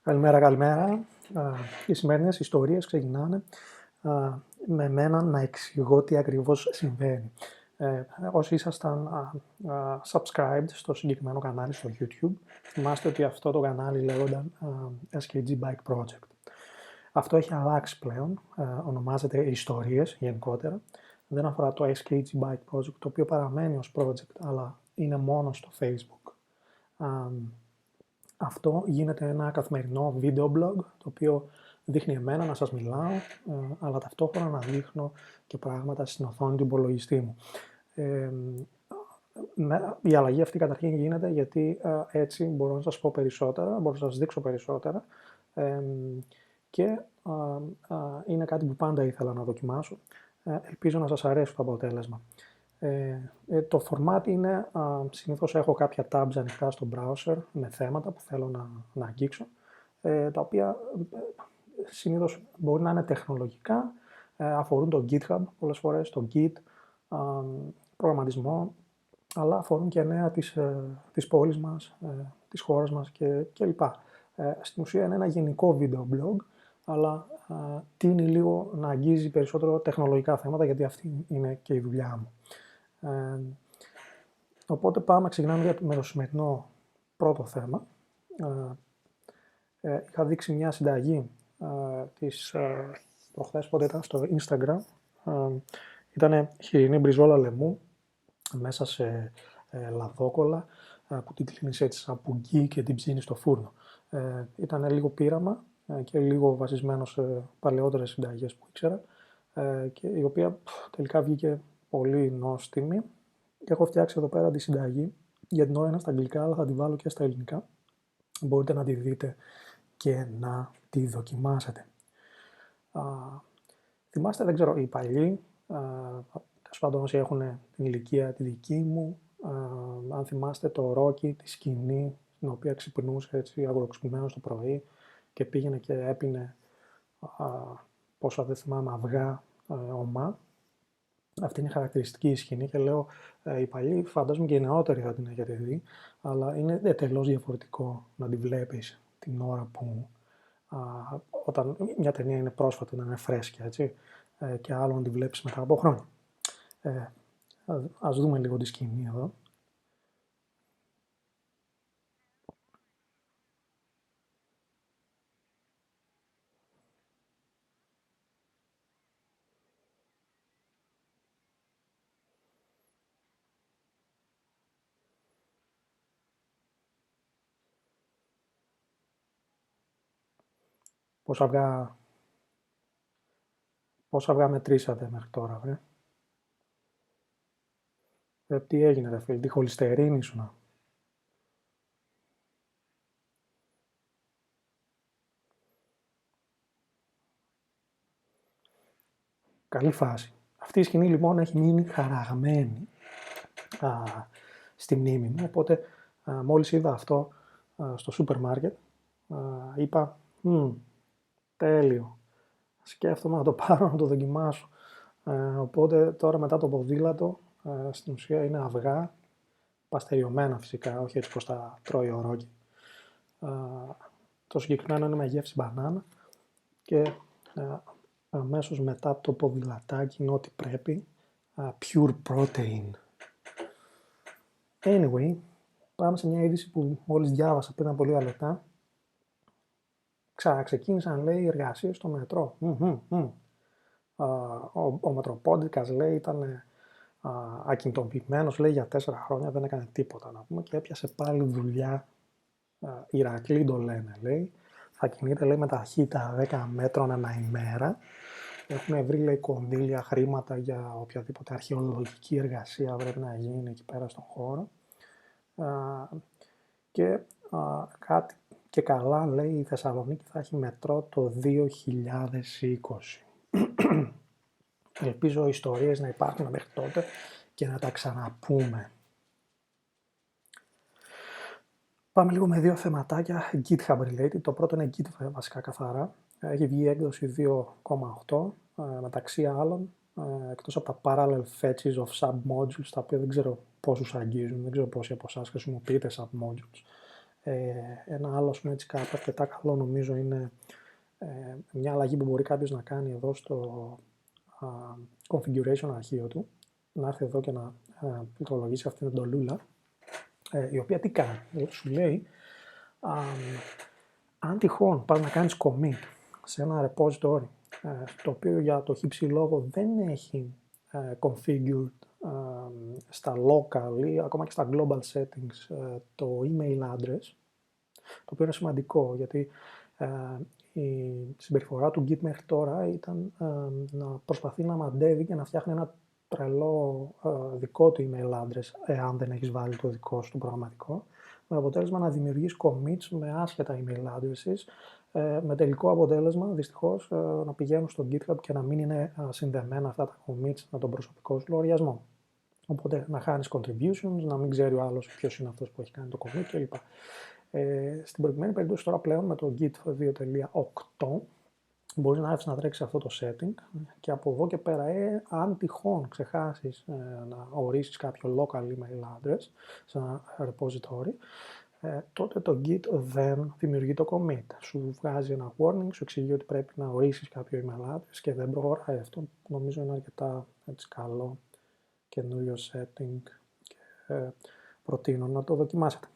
Καλημέρα, καλημέρα. Οι σημερινές ιστορίες ξεκινάνε με μένα να εξηγώ τι ακριβώς συμβαίνει. Όσοι ήσασταν subscribed στο συγκεκριμένο κανάλι στο YouTube, θυμάστε ότι αυτό το κανάλι λέγονταν SKG Bike Project. Αυτό έχει αλλάξει πλέον, ονομάζεται Ιστορίες γενικότερα. Δεν αφορά το SKG Bike Project, το οποίο παραμένει ως project, αλλά είναι μόνο στο Facebook. Αυτό γίνεται ένα καθημερινό βίντεο blog, το οποίο δείχνει εμένα να σας μιλάω, αλλά ταυτόχρονα να δείχνω και πράγματα στην οθόνη του υπολογιστή μου. Η αλλαγή αυτή καταρχήν γίνεται γιατί έτσι μπορώ να σας πω περισσότερα, μπορώ να σας δείξω περισσότερα και είναι κάτι που πάντα ήθελα να δοκιμάσω. Ελπίζω να σας αρέσει το αποτέλεσμα. Το format είναι, συνήθως έχω κάποια tabs ανοιχτά στο browser με θέματα που θέλω να αγγίξω, τα οποία συνήθως μπορεί να είναι τεχνολογικά, αφορούν το GitHub πολλές φορές, το Git, προγραμματισμό, αλλά αφορούν και νέα της πόλης μας, της χώρας μας κλπ. Στην ουσία είναι ένα γενικό βίντεο blog, αλλά τείνει λίγο να αγγίζει περισσότερο τεχνολογικά θέματα, γιατί αυτή είναι και η δουλειά μου. Οπότε ξεκινάμε με το σημερινό πρώτο θέμα. Είχα δείξει μια συνταγή της προχθές, πότε ήταν στο Instagram. Ήταν χοιρινή μπριζόλα λαιμού μέσα σε λαδόκολλα που την κλείνεις έτσι σαν πουγγί και την ψήνεις στο φούρνο. Ήταν λίγο πείραμα και λίγο βασισμένο σε παλαιότερες συνταγές που ήξερα και η οποία τελικά βγήκε πολύ νόστιμη. Και έχω φτιάξει εδώ πέρα τη συνταγή, για την ώρα είναι στα αγγλικά, αλλά θα τη βάλω και στα ελληνικά. Μπορείτε να τη δείτε και να τη δοκιμάσετε. Θυμάστε, δεν ξέρω, οι παλιοί, τέλος πάντων όσοι έχουν την ηλικία τη δική μου, αν θυμάστε το Ρόκι, τη σκηνή, την οποία ξυπνούσε έτσι αγροξυπνημένος το πρωί και πήγαινε και έπινε πόσα δεν θυμάμαι αυγά ομά. Αυτή είναι η χαρακτηριστική σκηνή και λέω οι παλιοί, φαντάζομαι και οι νεότεροι θα την έχετε δει, αλλά είναι εντελώς διαφορετικό να τη βλέπεις την ώρα που, όταν μια ταινία είναι πρόσφατη, να είναι φρέσκια, έτσι, και άλλο να τη βλέπεις μετά από χρόνια. Ας δούμε λίγο τη σκηνή εδώ. Πόσα αυγά μετρήσατε μέχρι τώρα, βρε. Τι έγινε, ρε φίλε, τη χολυστερίνη σου να. Καλή φάση. Αυτή η σκηνή λοιπόν έχει μείνει χαραγμένη στη μνήμη μου, οπότε μόλις είδα αυτό στο σούπερ μάρκετ, είπα, τέλειο, σκέφτομαι να το πάρω να το δοκιμάσω. Οπότε τώρα μετά το ποδήλατο, στην ουσία είναι αυγά, παστεριωμένα φυσικά, όχι έτσι πως τα τρώει ο Ρόκι. Το συγκεκριμένο είναι με γεύση μπανάνα και αμέσως μετά το ποδηλατάκι είναι ό,τι πρέπει, pure protein. Anyway, πάμε σε μια είδηση που μόλις διάβασα πριν από λίγα λεπτά. Ξαναξεκίνησαν, λέει, εργασίες στο μετρό. Ο μετροπόντικας, λέει, ήταν ακινητοποιημένος, λέει, για 4 χρόνια, δεν έκανε τίποτα, να πούμε, και έπιασε πάλι δουλειά. Ηρακλή το λένε, λέει. Θα κινείται, λέει, με ταχύτητα 10 μέτρων ανά ημέρα. Έχουν βρει, λέει, κονδύλια, χρήματα για οποιαδήποτε αρχαιολογική εργασία πρέπει να γίνει εκεί πέρα στον χώρο. Και κάτι και καλά, λέει, η Θεσσαλονίκη θα έχει μετρό το 2020. Ελπίζω οι ιστορίες να υπάρχουν μέχρι τότε και να τα ξαναπούμε. Πάμε λίγο με 2 θεματάκια GitHub related. Το πρώτο είναι GitHub βασικά καθαρά. Έχει βγει η έκδοση 2.8, μεταξύ άλλων, εκτός από τα parallel fetches of submodules, τα οποία δεν ξέρω πόσους αγγίζουν, δεν ξέρω πόσοι από εσάς χρησιμοποιείτε submodules. Ένα άλλο, ας πούμε, έτσι, κάπου αρκετά καλό νομίζω είναι μια αλλαγή που μπορεί κάποιος να κάνει εδώ στο configuration αρχείο του, να έρθει εδώ και να πληκτρολογήσει αυτή την εντολούλα, η οποία τι κάνει, σου λέει, αν τυχόν πας να κάνεις commit σε ένα repository, το οποίο για το χύψη λόγο δεν έχει configured στα local ή ακόμα και στα global settings το email address, το οποίο είναι σημαντικό, γιατί η συμπεριφορά του Git μέχρι τώρα ήταν να προσπαθεί να μαντεύει και να φτιάχνει ένα τρελό δικό του email address, εάν δεν έχεις βάλει το δικό σου το προγραμματικό, με αποτέλεσμα να δημιουργείς commits με άσχετα email addresses, με τελικό αποτέλεσμα, δυστυχώς, να πηγαίνουν στο GitHub και να μην είναι συνδεμένα αυτά τα commits με τον προσωπικό σου λογαριασμό. Οπότε να χάνεις contributions, να μην ξέρει ο άλλος ποιος είναι αυτός που έχει κάνει το commit κλπ. Στην προηγουμένη περίπτωση τώρα πλέον με το Git 2.8 μπορείς να έρθεις να τρέξεις αυτό το setting και από εδώ και πέρα, αν τυχόν ξεχάσεις να ορίσεις κάποιο local email address σε ένα repository, τότε το Git δεν δημιουργεί το commit. Σου βγάζει ένα warning, σου εξηγεί ότι πρέπει να ορίσεις κάποιο email address και δεν προχωράει. Αυτό νομίζω είναι αρκετά έτσι, καλό καινούριο setting και προτείνω να το δοκιμάσετε.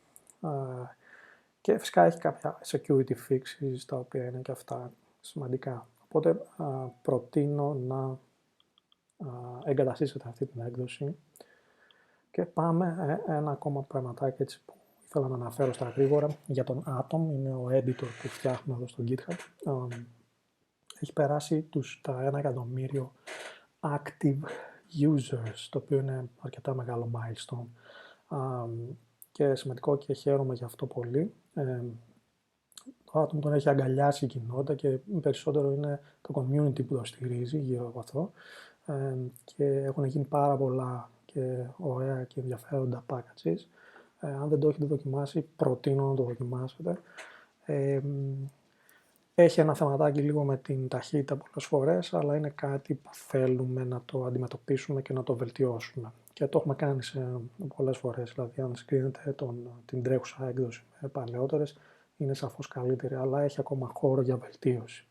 Και φυσικά έχει κάποια security fixes τα οποία είναι και αυτά σημαντικά. Οπότε προτείνω να εγκαταστήσετε αυτή την έκδοση. Και πάμε ένα ακόμα πραγματάκι έτσι που ήθελα να αναφέρω στα γρήγορα για τον Atom, είναι ο editor που φτιάχνουμε εδώ στο GitHub. Έχει περάσει τα 1 εκατομμύριο active users, το οποίο είναι αρκετά μεγάλο milestone. Και σημαντικό και χαίρομαι για αυτό πολύ. Το Atom τον έχει αγκαλιάσει η κοινότητα και περισσότερο είναι το community που το στηρίζει γύρω από αυτό. Και έχουν γίνει πάρα πολλά και ωραία και ενδιαφέροντα packages. Αν δεν το έχετε δοκιμάσει, προτείνω να το δοκιμάσετε. Έχει ένα θεματάκι λίγο με την ταχύτητα πολλές φορές, αλλά είναι κάτι που θέλουμε να το αντιμετωπίσουμε και να το βελτιώσουμε. Και το έχουμε κάνει πολλές φορές, δηλαδή αν συγκρίνετε την τρέχουσα έκδοση με παλαιότερες, είναι σαφώς καλύτερη, αλλά έχει ακόμα χώρο για βελτίωση.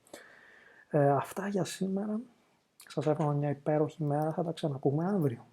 Αυτά για σήμερα. Σας εύχομαι μια υπέροχη μέρα, θα τα ξαναπούμε αύριο.